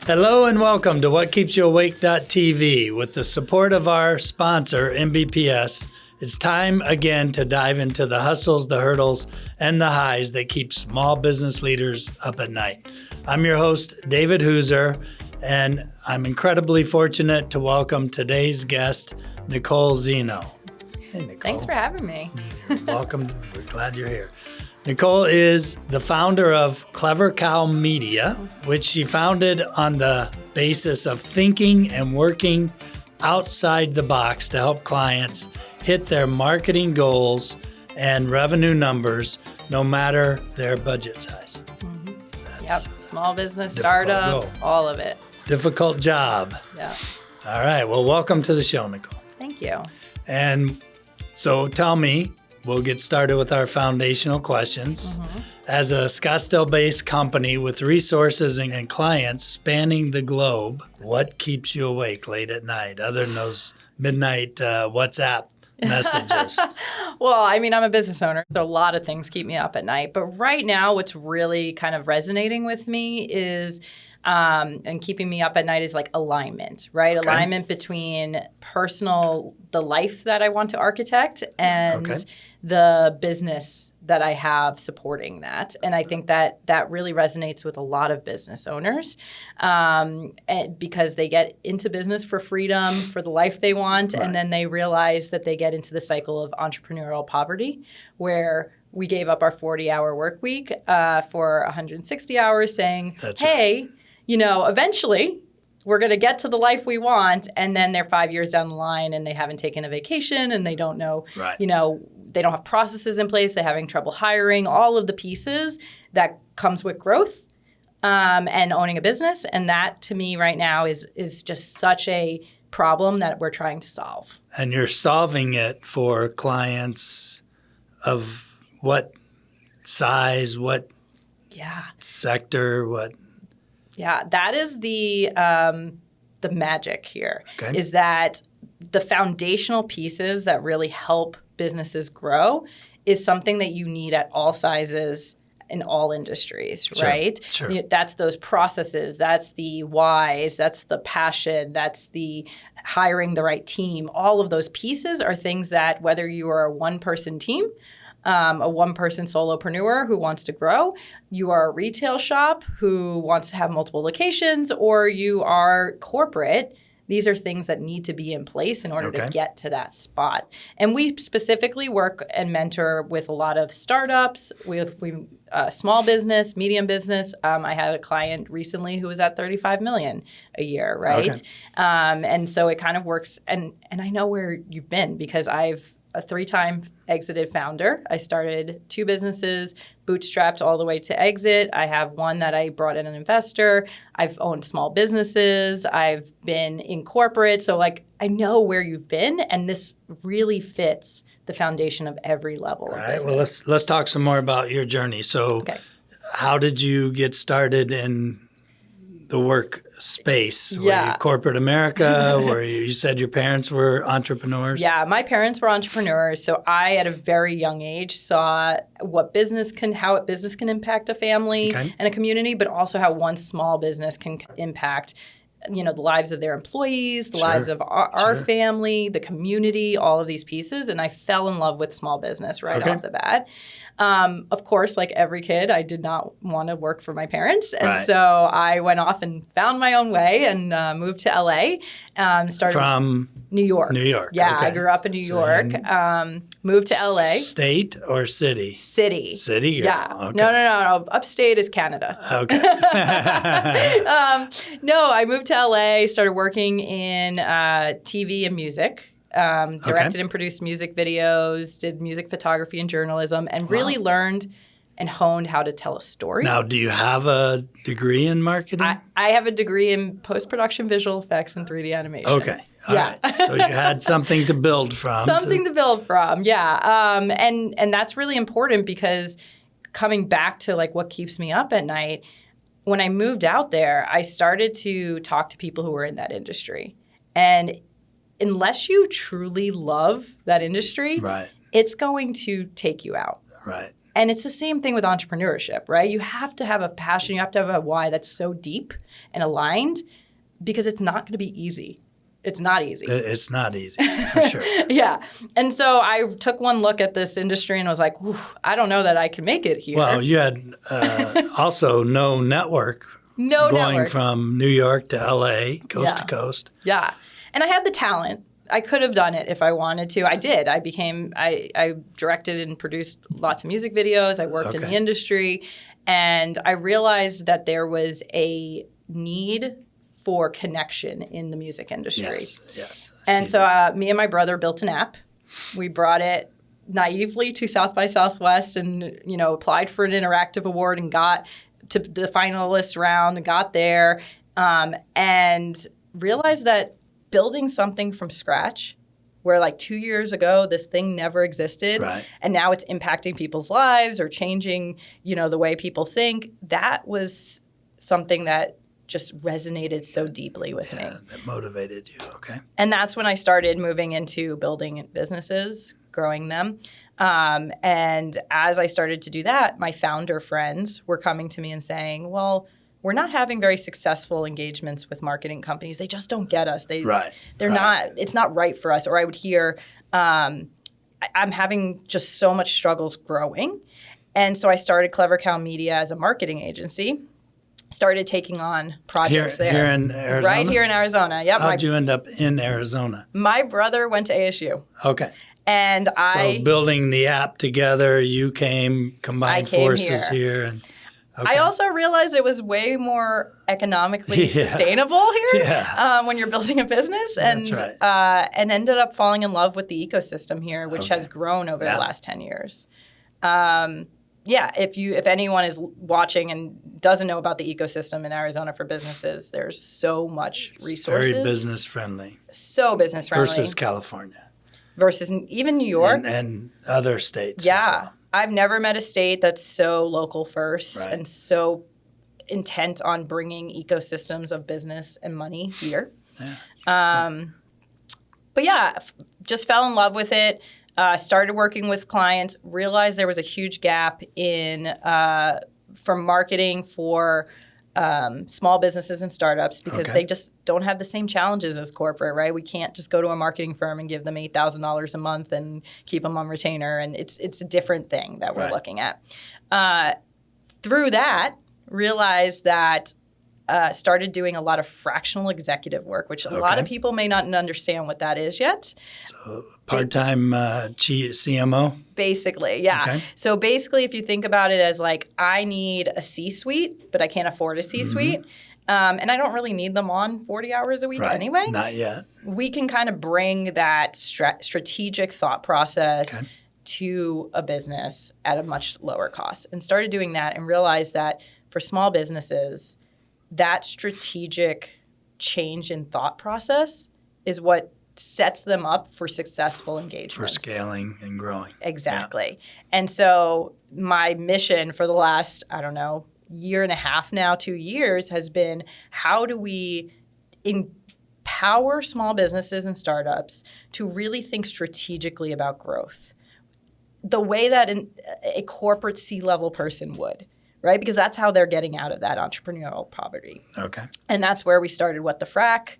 Hello and welcome to What Keeps You Awake.tv. With the support of our sponsor, MBPS, it's time again to dive into the hustles, the hurdles, and the highs that keep small business leaders up at night. I'm your host, David Hooser, and I'm incredibly fortunate to welcome today's guest, Nicole Zeno. Hey, Nicole. Thanks for having me. You're welcome. We're glad you're here. Nicole is the founder of CleverCow Media, which she founded on the basis of thinking and working outside the box to help clients hit their marketing goals and revenue numbers, no matter their budget size. Yep, small business, startup, all of it. Difficult job. Yeah. All right, well, welcome to the show, Nicole. Thank you. And so tell me, we'll get started with our foundational questions. As a Scottsdale-based company with resources and clients spanning the globe, what keeps you awake late at night, other than those midnight WhatsApp messages? Well, I mean, I'm a business owner, so a lot of things keep me up at night. But right now, what's really kind of resonating with me is, and keeping me up at night is like alignment, right? Okay. Alignment between the life that I want to architect and the business that I have supporting that. And I think that really resonates with a lot of business owners because they get into business for freedom, for the life they want, and then they realize that they get into the cycle of entrepreneurial poverty where we gave up our 40-hour work week for 160 hours saying, eventually we're going to get to the life we want, and then they're 5 years down the line and they haven't taken a vacation and they don't know, they don't have processes in place, they're having trouble hiring, all of the pieces that comes with growth and owning a business. And that, to me, right now is just such a problem that we're trying to solve. And you're solving it for clients of what size, what sector, what? Yeah, that is the magic here, is that the foundational pieces that really help businesses grow is something that you need at all sizes in all industries, right? Sure. That's those processes, that's the whys, that's the passion, that's the hiring the right team. All of those pieces are things that whether you are a one-person team, a one-person solopreneur who wants to grow, you are a retail shop who wants to have multiple locations, or you are corporate, these are things that need to be in place in order to get to that spot. And we specifically work and mentor with a lot of startups, with small business, medium business. I had a client recently who was at $35 million a year, right? Okay. And so it kind of works. And I know where you've been because I've a 3-time exited founder. I started 2 businesses, bootstrapped all the way to exit. I have one that I brought in an investor. I've owned small businesses. I've been in corporate. So I know where you've been, and this really fits the foundation of every level of business. All right. Well, let's talk some more about your journey. So how did you get started in the work space? Were you corporate America? You said your parents were entrepreneurs? Yeah, my parents were entrepreneurs. So I, at a very young age, saw how business can impact a family and a community, but also how one small business can impact the lives of their employees, the lives of our family, the community, all of these pieces. And I fell in love with small business right off the bat. Of course, like every kid, I did not want to work for my parents. And so I went off and found my own way and moved to LA. Started from New York. New York. Yeah, I grew up in New York. Moved to LA. State or city? City. City? Yeah. Okay. No. Upstate is Canada. Okay. No, I moved to LA, started working in TV and music. Directed and produced music videos, did music photography and journalism, and really learned and honed how to tell a story. Now, do you have a degree in marketing? I have a degree in post-production visual effects and 3D animation. Okay. All right. So you had something to build from. Something to build from, yeah. And that's really important because coming back to what keeps me up at night, when I moved out there, I started to talk to people who were in that industry. And unless you truly love that industry, it's going to take you out. Right. And it's the same thing with entrepreneurship, right? You have to have a passion. You have to have a why that's so deep and aligned because it's not going to be easy. It's not easy. It's not easy, for sure. Yeah. And so I took one look at this industry and was like, I don't know that I can make it here. Well, you had also no network going from New York to LA, coast to coast. Yeah. And I had the talent. I could have done it if I wanted to. I did. I directed and produced lots of music videos. I worked in the industry. And I realized that there was a need for connection in the music industry. Yes. And so me and my brother built an app. We brought it naively to South by Southwest and, applied for an interactive award and got to the finalist round and got there and realized that building something from scratch where like 2 years ago this thing never existed and now it's impacting people's lives or changing, the way people think, that was something that just resonated so deeply with me. That motivated you, okay. And that's when I started moving into building businesses, growing them. And as I started to do that, my founder friends were coming to me and saying, well, we're not having very successful engagements with marketing companies. They just don't get us. They're not, it's not right for us. Or I would hear, I'm having just so much struggles growing. And so I started CleverCow Media as a marketing agency. Started taking on projects there. Here in Arizona? Right here in Arizona, yep. How'd you end up in Arizona? My brother went to ASU. Okay. And So building the app together, you combined forces here. And I also realized it was way more economically sustainable here when you're building a business. And, and ended up falling in love with the ecosystem here, which has grown over the last 10 years. If anyone is watching and doesn't know about the ecosystem in Arizona for businesses, there's so much resources. Very business friendly. So business friendly. Versus California. Versus even New York. And other states as well. I've never met a state that's so local first and so intent on bringing ecosystems of business and money here. Just fell in love with it. Started working with clients, realized there was a huge gap in from marketing for small businesses and startups because they just don't have the same challenges as corporate, right? We can't just go to a marketing firm and give them $8,000 a month and keep them on retainer, and it's a different thing that we're looking at. Through that, realized that started doing a lot of fractional executive work, which a lot of people may not understand what that is yet. So part-time CMO? Basically, yeah. Okay. So basically, if you think about it as like, I need a C-suite, but I can't afford a C-suite. And I don't really need them on 40 hours a week anyway. Not yet. We can kind of bring that strategic thought process to a business at a much lower cost. And started doing that and realized that for small businesses, that strategic change in thought process is what sets them up for successful engagements. For scaling and growing. Exactly. Yeah. And so my mission for the last, year and a half now, 2 years, has been how do we empower small businesses and startups to really think strategically about growth the way that a corporate C-level person would. Right? Because that's how they're getting out of that entrepreneurial poverty. Okay. And that's where we started What the Frack,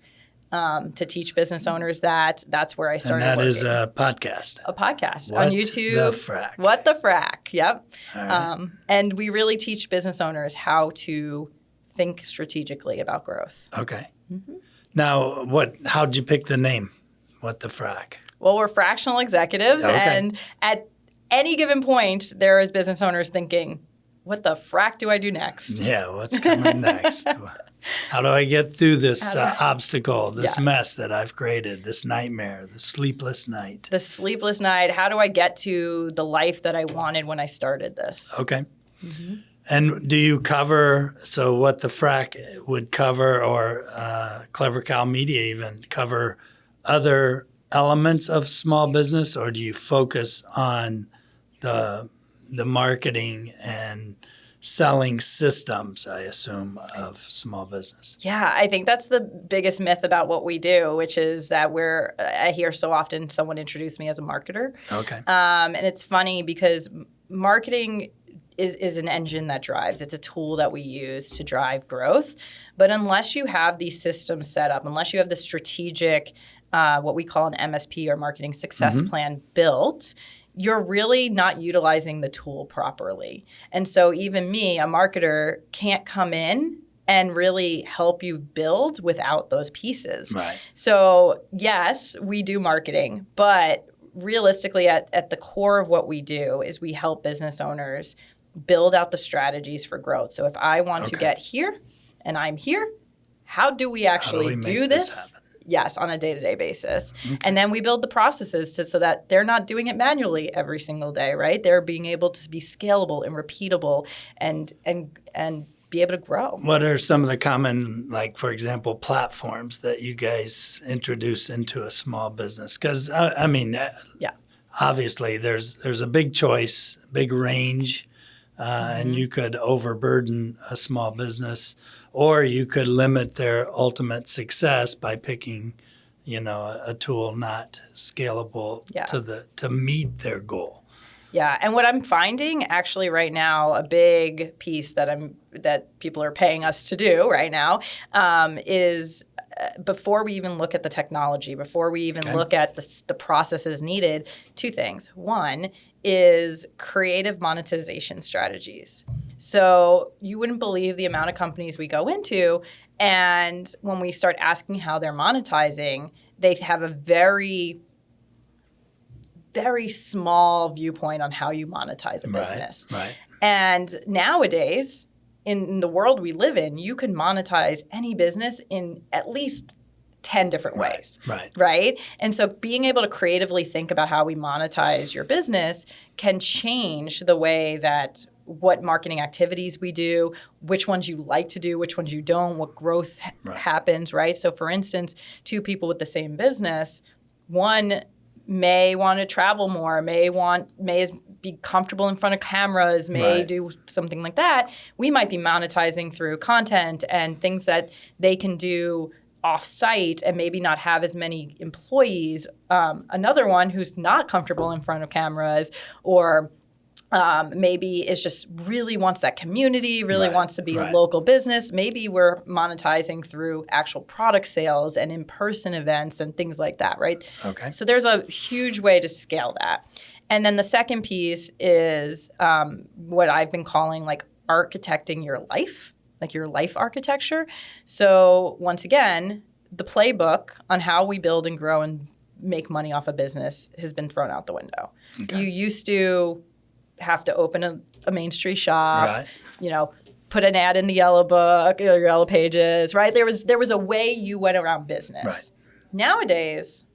to teach business owners that. That's where I started And that working. Is a podcast. A podcast on YouTube. What the Frack. What the Frack, yep. All right. And we really teach business owners how to think strategically about growth. Okay. Mm-hmm. Now, how'd you pick the name, What the Frack? Well, we're fractional executives, and at any given point, there is business owners thinking, what the frack do I do next? Yeah, what's coming next? How do I get through this obstacle, this mess that I've created, this nightmare, the sleepless night? The sleepless night. How do I get to the life that I wanted when I started this? Okay. Mm-hmm. And do you cover, so What the Frack would cover, or CleverCow Media even, cover other elements of small business, or do you focus on the marketing and selling systems, I assume, of small business? Yeah, I think that's the biggest myth about what we do, which is that I hear so often someone introduce me as a marketer. Okay. And it's funny because marketing is an engine that drives. It's a tool that we use to drive growth. But unless you have these systems set up, unless you have the strategic, what we call an MSP or marketing success plan built, you're really not utilizing the tool properly. And so even me, a marketer, can't come in and really help you build without those pieces. Right. So yes, we do marketing, but realistically at the core of what we do is we help business owners build out the strategies for growth. So if I want to get here and I'm here, how do we actually do this? Yes, on a day-to-day basis. Okay. And then we build the processes so that they're not doing it manually every single day, right? They're being able to be scalable and repeatable and be able to grow. What are some of the common, like, for example, platforms that you guys introduce into a small business? Because, obviously there's a big choice, big range, and you could overburden a small business, or you could limit their ultimate success by picking, a tool not scalable to meet their goal. Yeah, and what I'm finding actually right now, a big piece that people are paying us to do right now is before we even look at the technology, before we even look at the processes needed, two things. One is creative monetization strategies. So you wouldn't believe the amount of companies we go into, and when we start asking how they're monetizing, they have a very small viewpoint on how you monetize a business. Right. And nowadays, in the world we live in, you can monetize any business in at least 10 different ways. Right? And so being able to creatively think about how we monetize your business can change the way that what marketing activities we do, which ones you like to do, which ones you don't, what growth happens, right? So for instance, two people with the same business, one may want to travel more, may be comfortable in front of cameras, may do something like that. We might be monetizing through content and things that they can do off-site and maybe not have as many employees. Another one who's not comfortable in front of cameras or maybe is just really wants that community, really wants to be a local business. Maybe we're monetizing through actual product sales and in-person events and things like that, right? Okay. So there's a huge way to scale that. And then the second piece is what I've been calling like architecting your life, like your life architecture. So once again, the playbook on how we build and grow and make money off a business has been thrown out the window. Okay. You used to have to open a Main Street shop, put an ad in the Yellow Book or Yellow Pages, right? There was a way you went around business. Right. Nowadays,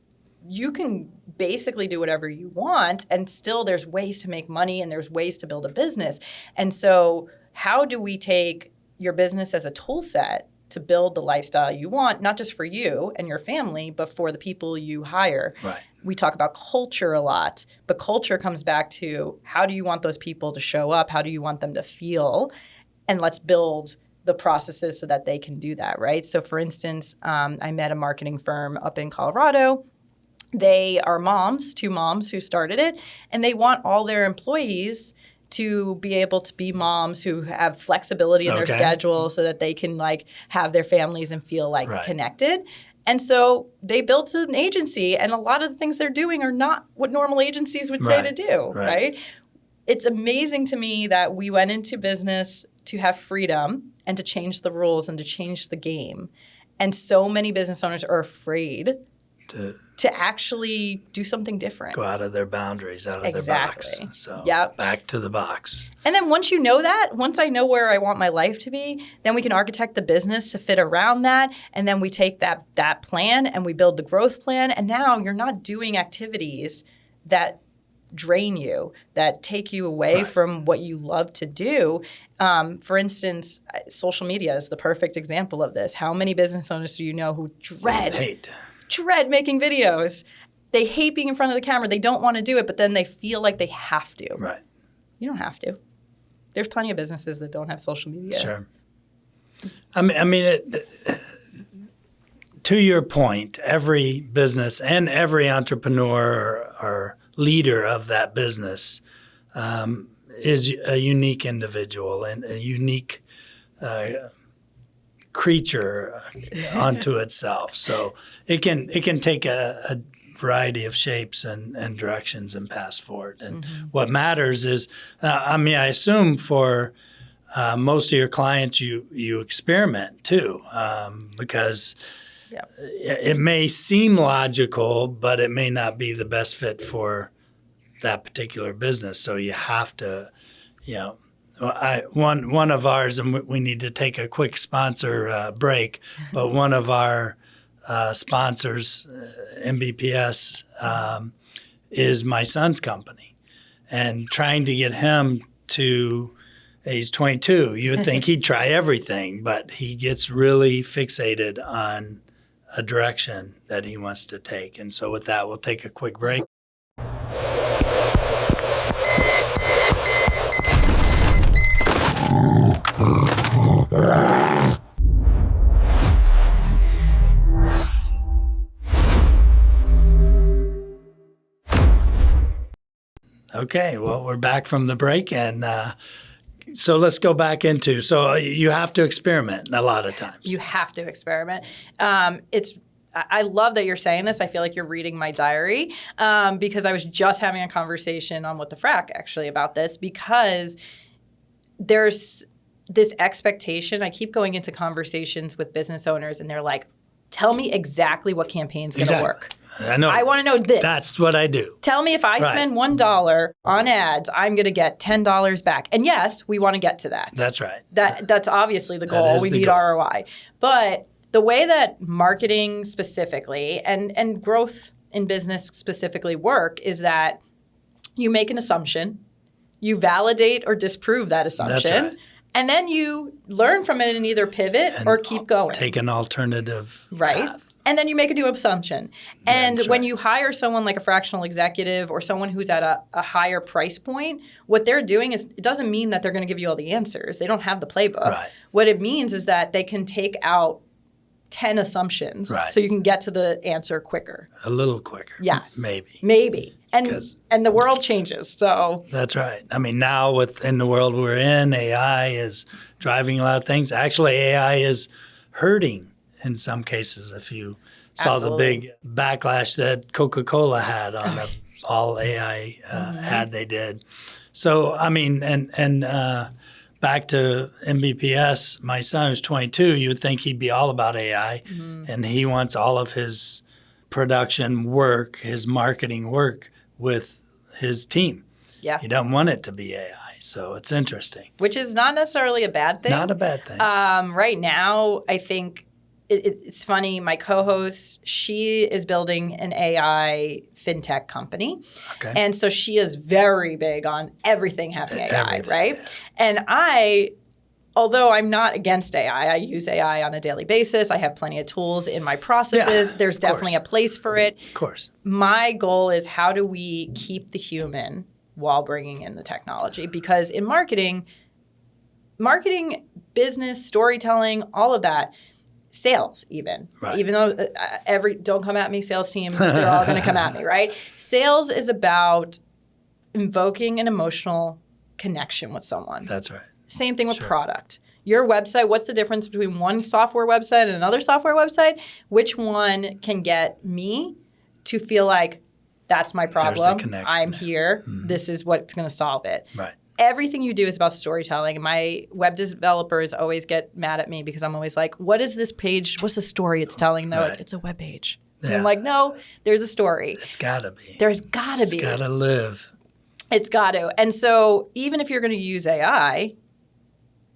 you can basically do whatever you want, and still there's ways to make money and there's ways to build a business. And so how do we take your business as a tool set to build the lifestyle you want, not just for you and your family, but for the people you hire? Right. We talk about culture a lot, but culture comes back to how do you want those people to show up? How do you want them to feel? And let's build the processes so that they can do that, right? So for instance, I met a marketing firm up in Colorado. They are two moms who started it, and they want all their employees to be able to be moms who have flexibility in their schedule so that they can have their families and feel connected. And so they built an agency, and a lot of the things they're doing are not what normal agencies would say to do, right? It's amazing to me that we went into business to have freedom and to change the rules and to change the game. And so many business owners are afraid to actually do something different. Go out of their boundaries, out of their box. So back to the box. And then once you know that, once I know where I want my life to be, then we can architect the business to fit around that. And then we take that plan and we build the growth plan. And now you're not doing activities that drain you, that take you away from what you love to do. For instance, social media is the perfect example of this. How many business owners do you know who dread making videos? They hate being in front of the camera. They don't want to do it, but then they feel like they have to. Right. You don't have to. There's plenty of businesses that don't have social media. Sure. I mean, to your point, every business and every entrepreneur or leader of that business is a unique individual and a unique creature unto itself. So it can take a variety of shapes and directions and pass forward. And what matters is, I assume for most of your clients, you experiment too, because it may seem logical, but it may not be the best fit for that particular business. So you have to, one of ours, and we need to take a quick sponsor break, but one of our sponsors, MBPS, is my son's company, and trying to get him to, he's 22. You would think he'd try everything, but he gets really fixated on a direction that he wants to take. And so with that, we'll take a quick break. Okay, well, we're back from the break, and so let's go back into, so you have to experiment a lot of times. You have to experiment. I love that you're saying this. I feel like you're reading my diary because I was just having a conversation on What the Frack actually about this, because there's this expectation. I keep going into conversations with business owners and they're like, tell me exactly what campaign's going to work. I know. I want to know this. That's what I do. Tell me if I spend $1 on ads, I'm going to get $10 back. And yes, we want to get to that. That's right. That's obviously the goal. We need ROI. But the way that marketing specifically and growth in business specifically work is that you make an assumption, you validate or disprove that assumption. That's right. And then you learn from it and either pivot or keep going. Take an alternative path. And then you make a new assumption. And when you hire someone like a fractional executive or someone who's at a higher price point, what they're doing is, it doesn't mean that they're going to give you all the answers. They don't have the playbook. Right. What it means is that they can take out 10 assumptions so you can get to the answer quicker. A little quicker. Yes. Maybe. And the world changes, so. That's right. I mean, now in the world we're in, AI is driving a lot of things. Actually, AI is hurting in some cases. If you saw the big backlash that Coca-Cola had on the all AI ad they did. So, I mean, and back to MBPS, my son who's 22, you would think he'd be all about AI, and he wants all of his production work, his marketing work with his team. Yeah. He doesn't want it to be AI. So it's interesting. Which is not necessarily a bad thing. Not a bad thing. Right now, I think it's funny. My co-host, she is building an AI fintech company. Okay. And so she is very big on everything having AI, right? And although I'm not against AI, I use AI on a daily basis. I have plenty of tools in my processes. Yeah, There's definitely a place for it. Of course. My goal is, how do we keep the human while bringing in the technology? Because in marketing, business, storytelling, all of that, sales even. Right. Even though don't come at me, sales teams, they're all going to come at me, right? Sales is about invoking an emotional connection with someone. That's right. Same thing with product. Your website, what's the difference between one software website and another software website? Which one can get me to feel like, that's my problem, I'm here, this is what's going to solve it. Right. Everything you do is about storytelling. My web developers always get mad at me because I'm always like, what is this page? What's the story it's telling? And they're like, it's a web page. Yeah. And I'm like, no, there's a story. It's got to be. There's got to be. It's got to live. It's got to. And so even if you're going to use AI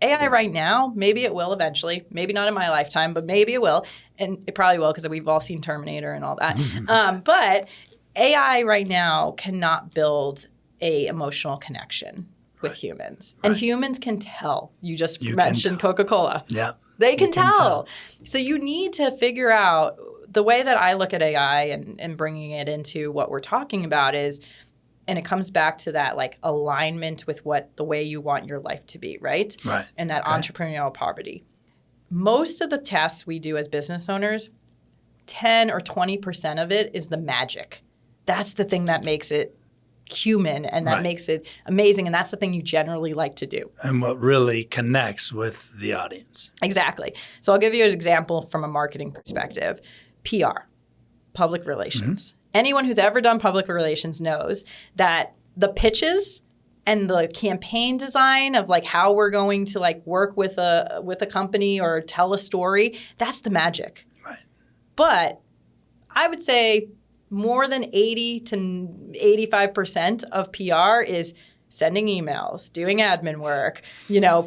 right now, maybe it will eventually. Maybe not in my lifetime, but maybe it will. And it probably will, because we've all seen Terminator and all that. But AI right now cannot build a emotional connection with humans. Right. And humans can tell. You just mentioned Coca-Cola. Yeah. They can tell. So you need to figure out, the way that I look at AI and bringing it into what we're talking about is, and it comes back to that like alignment with the way you want your life to be, right? Right. And that entrepreneurial poverty. Most of the tasks we do as business owners, 10 or 20% of it is the magic. That's the thing that makes it human, and that makes it amazing. And that's the thing you generally like to do. And what really connects with the audience. Exactly. So I'll give you an example from a marketing perspective. PR, public relations. Anyone who's ever done public relations knows that the pitches and the campaign design of like how we're going to like work with a company or tell a story, that's the magic. Right. But I would say more than 80 to 85% of PR is sending emails, doing admin work,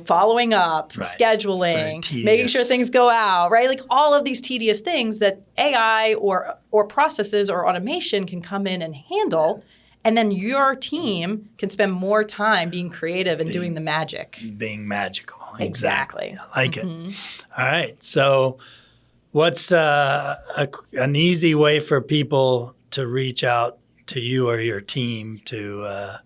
following up, scheduling, making sure things go out, right? Like all of these tedious things that AI or processes or automation can come in and handle. And then your team can spend more time being creative and doing the magic. Being magical. Exactly. I like it. All right. So what's an easy way for people to reach out to you or your team to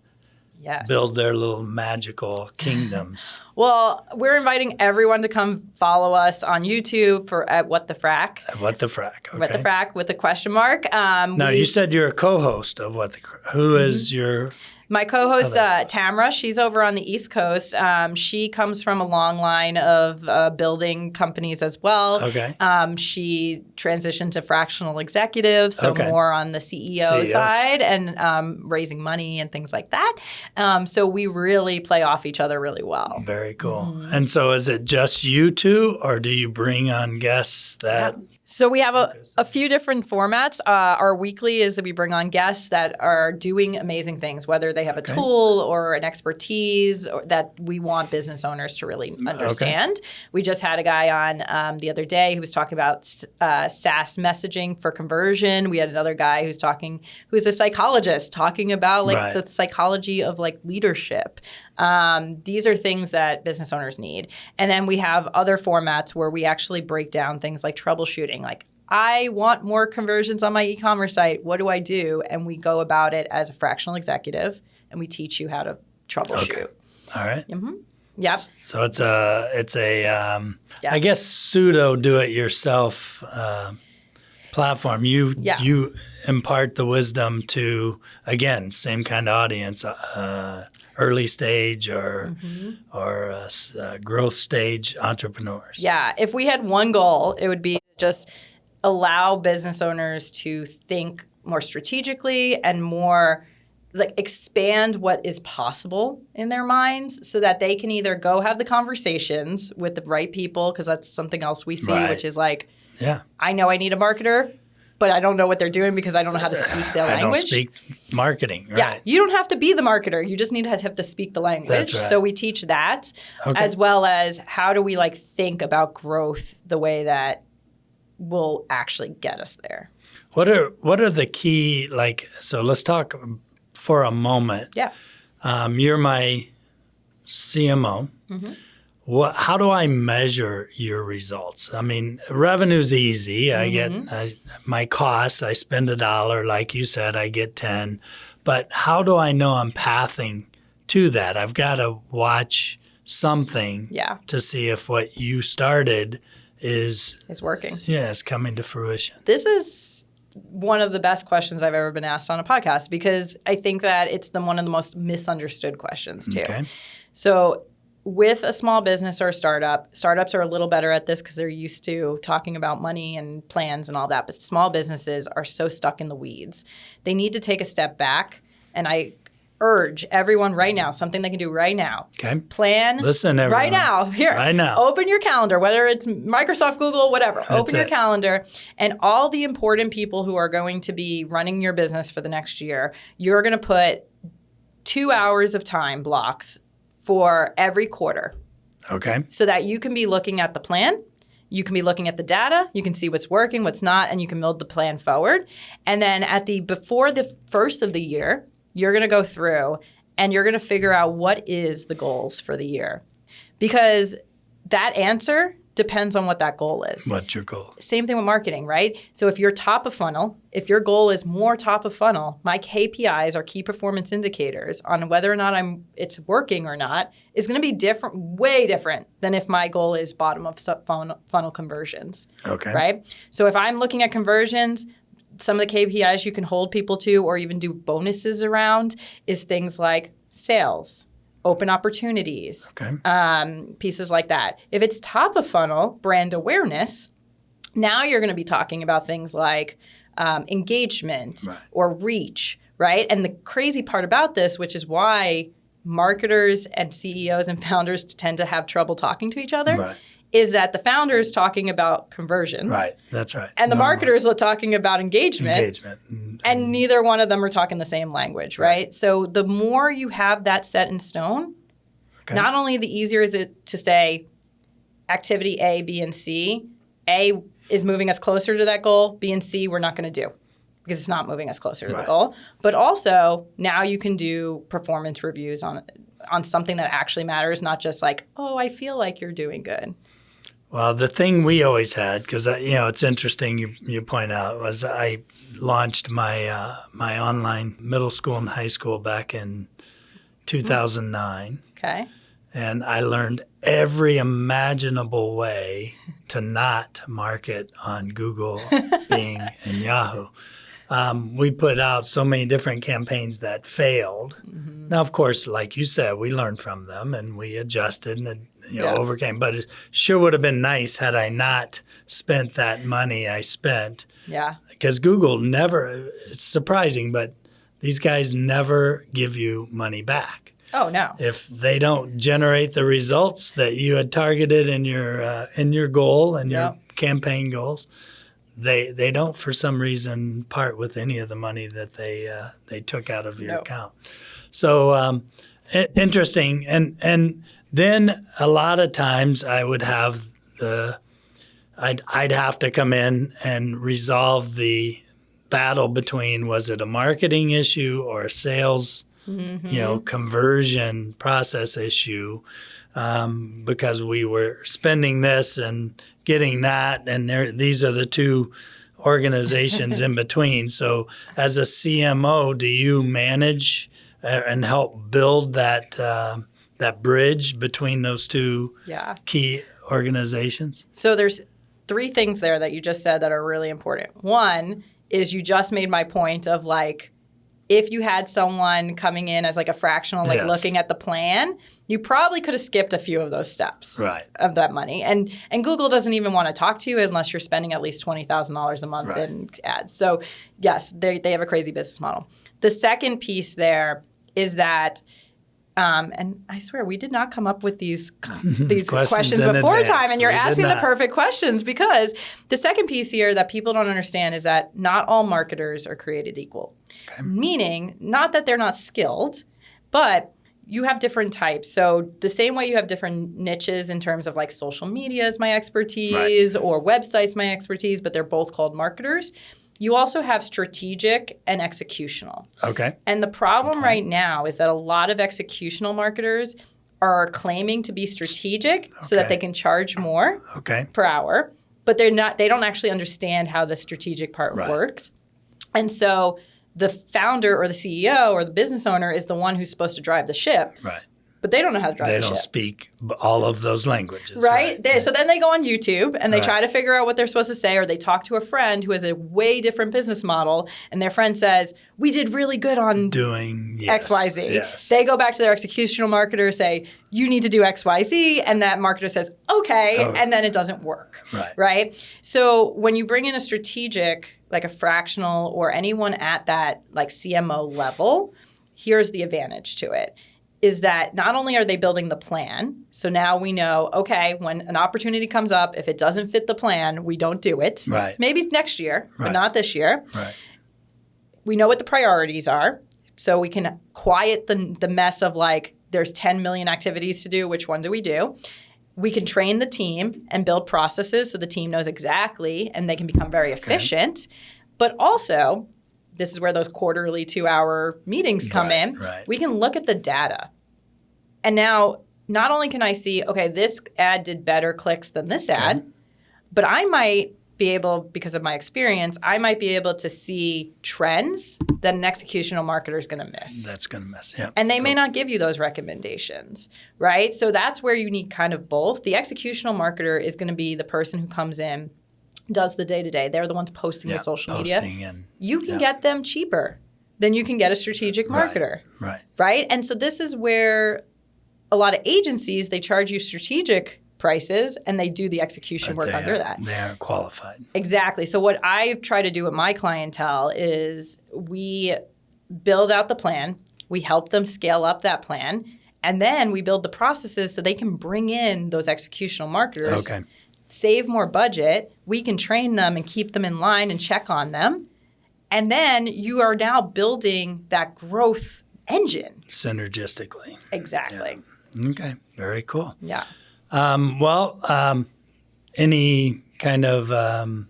build their little magical kingdoms? Well, we're inviting everyone to come follow us on YouTube at What the Frack. At What the Frack. Okay. What the Frack with a question mark. Now, you said you're a co-host of What the Frack. Who is your... My co-host, Tamara, she's over on the East Coast. She comes from a long line of building companies as well. Okay. She transitioned to fractional executive, so more on the CEO side and raising money and things like that. So we really play off each other really well. Very cool. And so is it just you two, or do you bring on guests that... So we have a few different formats. Our weekly is that we bring on guests that are doing amazing things, whether they have a tool or an expertise that we want business owners to really understand. We just had a guy on the other day who was talking about SaaS messaging for conversion. We had another guy who's a psychologist talking about the psychology of like leadership. These are things that business owners need. And then we have other formats where we actually break down things like troubleshooting. Like, I want more conversions on my e-commerce site. What do I do? And we go about it as a fractional executive, and we teach you how to troubleshoot. Okay. All right. Yep. So it's a I guess pseudo do-it-yourself platform. You impart the wisdom to, again, same kind of audience. Early stage or growth stage entrepreneurs. Yeah. If we had one goal, it would be just allow business owners to think more strategically and more like expand what is possible in their minds so that they can either go have the conversations with the right people, because that's something else we see, which is like, I know I need a marketer, but I don't know what they're doing because I don't know how to speak their language. I don't speak marketing, right? Yeah, you don't have to be the marketer. You just need to have to speak the language. That's right. So we teach that, as well as how do we like think about growth the way that will actually get us there. What are the key, so let's talk for a moment. Yeah. You're my CMO. How do I measure your results? I mean, revenue's easy. I get my costs. I spend $1. Like you said, I get 10. But how do I know I'm pathing to that? I've got to watch something to see if what you started is working. Yeah, it's coming to fruition. This is one of the best questions I've ever been asked on a podcast, because I think that it's one of the most misunderstood questions too. Okay. So with a small business or a startups are a little better at this because they're used to talking about money and plans and all that. But small businesses are so stuck in the weeds. They need to take a step back. And I urge everyone right now, something they can do right now. Okay. Plan. Listen, everyone. Right now. Here. Right now. Open your calendar, whether it's Microsoft, Google, whatever. Open your calendar. And all the important people who are going to be running your business for the next year, you're going to put 2 hours of time blocks for every quarter. Okay. So that you can be looking at the plan, you can be looking at the data, you can see what's working, what's not, and you can build the plan forward. And then before the first of the year, you're going to go through and you're going to figure out what is the goals for the year. Because that answer depends on what that goal is. What's your goal? Same thing with marketing, right? So if you're top of funnel, if your goal is more top of funnel, my KPIs or key performance indicators on whether or not it's working or not is going to be different, way different than if my goal is bottom of funnel conversions. Okay. Right? So if I'm looking at conversions, some of the KPIs you can hold people to or even do bonuses around is things like sales, open opportunities, pieces like that. If it's top of funnel, brand awareness, now you're going to be talking about things like engagement or reach, right? And the crazy part about this, which is why marketers and CEOs and founders tend to have trouble talking to each other, is that the founder is talking about conversions. Right, that's right. And the marketers are talking about engagement. And neither one of them are talking the same language, right? So the more you have that set in stone, not only the easier is it to say activity A, B, and C. A is moving us closer to that goal. B and C we're not going to do because it's not moving us closer to the goal. But also now you can do performance reviews on something that actually matters, not just like, oh, I feel like you're doing good. Well, the thing we always had, because it's interesting you point out, was I launched my my online middle school and high school back in 2009. Okay. And I learned every imaginable way to not market on Google, Bing, and Yahoo. We put out so many different campaigns that failed. Now, of course, like you said, we learned from them and we adjusted and overcame. But it sure would have been nice had I not spent that money I spent. Yeah. Because Google never, it's surprising, but these guys never give you money back. Oh, no. If they don't generate the results that you had targeted in your goal and your campaign goals, they don't for some reason part with any of the money that they took out of your account. So interesting. And then a lot of times I would have I'd have to come in and resolve the battle between, was it a marketing issue or a sales conversion process issue, because we were spending this and getting that, and these are the two organizations in between. So as a CMO, do you manage and help build that bridge between those two key organizations? So there's three things there that you just said that are really important. One is you just made my point of like, if you had someone coming in as like a fractional, like looking at the plan, you probably could have skipped a few of those steps of that money. And Google doesn't even want to talk to you unless you're spending at least $20,000 a month in ads. So yes, they have a crazy business model. The second piece there is that, and I swear we did not come up with these questions before time, and you're asking the perfect questions, because the second piece here that people don't understand is that not all marketers are created equal. Meaning, not that they're not skilled, but you have different types. So the same way you have different niches in terms of like social media is my expertise or websites my expertise, but they're both called marketers. You also have strategic and executional. Okay. And the problem right now is that a lot of executional marketers are claiming to be strategic so that they can charge more per hour, but they don't actually understand how the strategic part works. And so the founder or the CEO or the business owner is the one who's supposed to drive the ship. Right. But they don't know how to drive the ship. They don't speak all of those languages. Right? So then they go on YouTube and they try to figure out what they're supposed to say, or they talk to a friend who has a way different business model, and their friend says, we did really good on doing XYZ. Yes. They go back to their executional marketer, say, you need to do XYZ, and that marketer says, okay, and then it doesn't work. Right? So when you bring in a strategic, like a fractional or anyone at that like CMO level, here's the advantage to it. Is that not only are they building the plan, so now we know, okay, when an opportunity comes up, if it doesn't fit the plan, we don't do it. Right. Maybe next year, but not this year. Right. We know what the priorities are, so we can quiet the mess of like, there's 10 million activities to do, which one do we do? We can train the team and build processes so the team knows exactly and they can become very efficient. But also, this is where those quarterly 2-hour meetings come in. Right. We can look at the data. And now, not only can I see, okay, this ad did better clicks than this ad, but I might be able, because of my experience, I might be able to see trends that an executional marketer is going to miss. That's going to miss, yeah. And they may not give you those recommendations, right? So that's where you need kind of both. The executional marketer is going to be the person who comes in does the day-to-day. They're the ones posting the social media. And, you can get them cheaper than you can get a strategic marketer. Right? And so this is where a lot of agencies, they charge you strategic prices and they do the execution work under that. They aren't qualified. Exactly. So what I try to do with my clientele is we build out the plan, we help them scale up that plan, and then we build the processes so they can bring in those executional marketers, save more budget, we can train them and keep them in line and check on them, and then you are now building that growth engine. Synergistically. Exactly. Yeah. Okay. Very cool. Yeah. Any kind of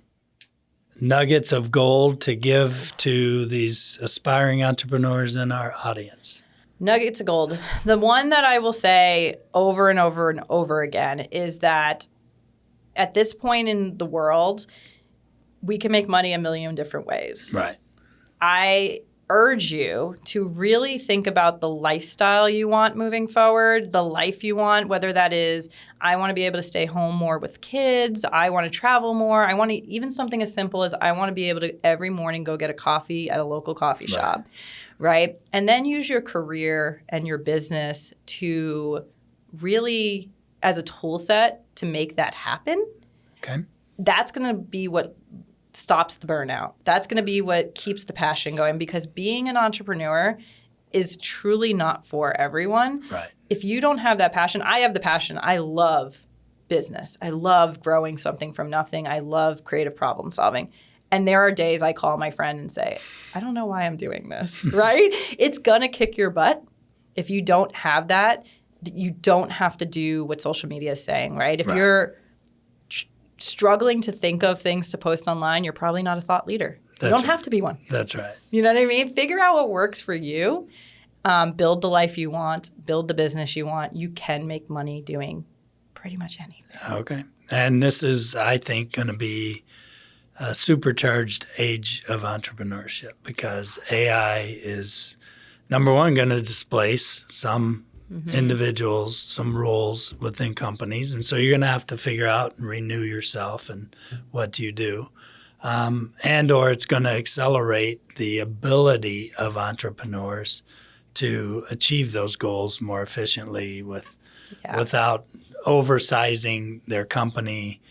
nuggets of gold to give to these aspiring entrepreneurs in our audience? Nuggets of gold. The one that I will say over and over and over again is that at this point in the world, we can make money a million different ways. Right. I urge you to really think about the lifestyle you want moving forward, the life you want, whether that is, I want to be able to stay home more with kids, I want to travel more, I want to, even something as simple as I want to be able to every morning go get a coffee at a local coffee shop, right? And then use your career and your business to really, as a tool set, to make that happen. Okay. That's going to be what stops the burnout. That's going to be what keeps the passion going, because being an entrepreneur is truly not for everyone. Right. If you don't have that passion, I have the passion. I love business. I love growing something from nothing. I love creative problem solving. And there are days I call my friend and say, I don't know why I'm doing this, right? It's going to kick your butt. If you don't have that, you don't have to do what social media is saying, right? If you're struggling to think of things to post online, you're probably not a thought leader. You don't have to be one. That's right. You know what I mean? Figure out what works for you. Build the life you want. Build the business you want. You can make money doing pretty much anything. Okay. And this is, I think, going to be a supercharged age of entrepreneurship, because AI is, number one, going to displace some individuals, some roles within companies. And so you're going to have to figure out and renew yourself and what do you do. And or it's going to accelerate the ability of entrepreneurs to achieve those goals more efficiently without oversizing their company.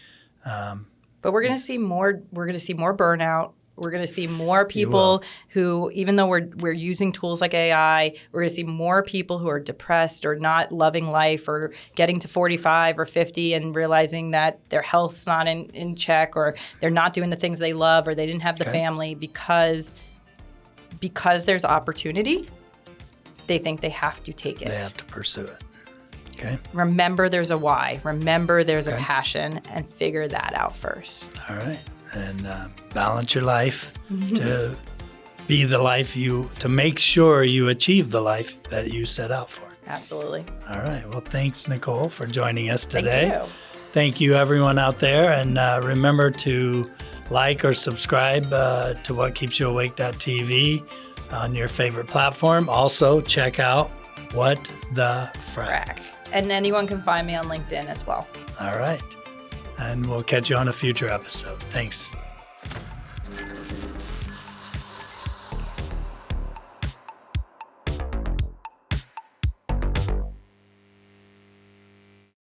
But we're going to see more. We're going to see more burnout. We're going to see more people who, even though we're using tools like AI, we're going to see more people who are depressed or not loving life, or getting to 45 or 50 and realizing that their health's not in check, or they're not doing the things they love, or they didn't have the family because there's opportunity. They think they have to take it. They have to pursue it. Okay. Remember there's a why. Remember there's a passion, and figure that out first. All right. And balance your life to be the life to make sure you achieve the life that you set out for. Absolutely. All right. Well, thanks, Nicole, for joining us today. Thank you. Thank you, everyone out there. And remember to like or subscribe to whatkeepsyouawake.tv on your favorite platform. Also, check out What the Frack. And anyone can find me on LinkedIn as well. All right. And we'll catch you on a future episode. Thanks.